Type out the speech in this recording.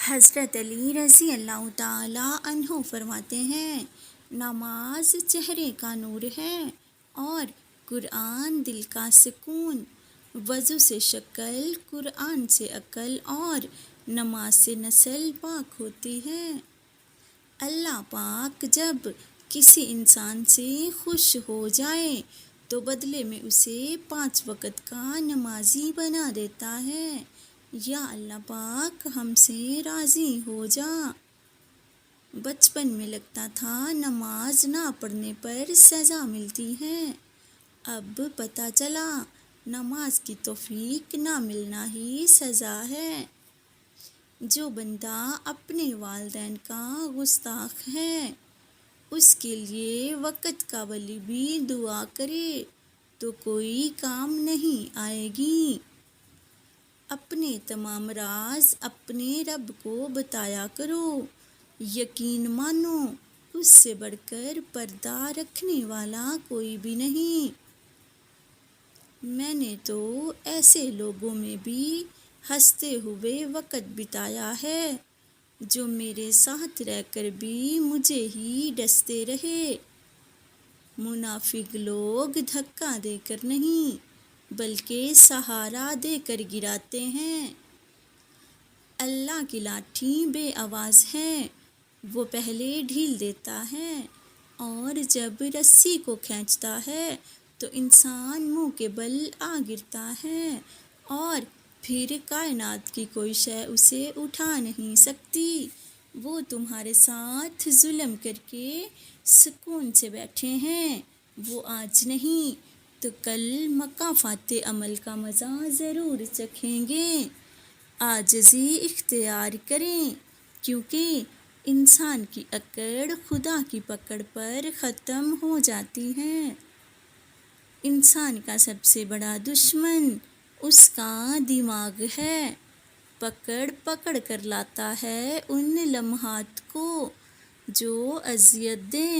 حضرت علی رضی اللہ تعالیٰ عنہ فرماتے ہیں، نماز چہرے کا نور ہے اور قرآن دل کا سکون۔ وضو سے شکل، قرآن سے عقل اور نماز سے نسل پاک ہوتی ہے۔ اللہ پاک جب کسی انسان سے خوش ہو جائے تو بدلے میں اسے 5 وقت کا نمازی بنا دیتا ہے۔ یا اللہ پاک ہم سے راضی ہو جا۔ بچپن میں لگتا تھا نماز نہ پڑھنے پر سزا ملتی ہے، اب پتہ چلا نماز کی توفیق نہ ملنا ہی سزا ہے۔ جو بندہ اپنے والدین کا گستاخ ہے، اس کے لیے وقت کا ولی بھی دعا کرے تو کوئی کام نہیں آئے گی۔ اپنے تمام راز اپنے رب کو بتایا کرو، یقین مانو اس سے بڑھ کر پردہ رکھنے والا کوئی بھی نہیں۔ میں نے تو ایسے لوگوں میں بھی ہنستے ہوئے وقت بتایا ہے جو میرے ساتھ رہ کر بھی مجھے ہی ڈستے رہے۔ منافق لوگ دھکا دے کر نہیں بلکہ سہارا دے کر گراتے ہیں۔ اللہ کی لاٹھی بے آواز ہے، وہ پہلے ڈھیل دیتا ہے اور جب رسی کو کھینچتا ہے تو انسان منہ کے بل آ گرتا ہے اور پھر کائنات کی کوئی شے اسے اٹھا نہیں سکتی۔ وہ تمہارے ساتھ ظلم کر کے سکون سے بیٹھے ہیں، وہ آج نہیں تو کل مکافات عمل کا مزہ ضرور چکھیں گے۔ عاجزی اختیار کریں، کیونکہ انسان کی اکڑ خدا کی پکڑ پر ختم ہو جاتی ہے۔ انسان کا سب سے بڑا دشمن اس کا دماغ ہے، پکڑ پکڑ کر لاتا ہے ان لمحات کو جو اذیت دیں۔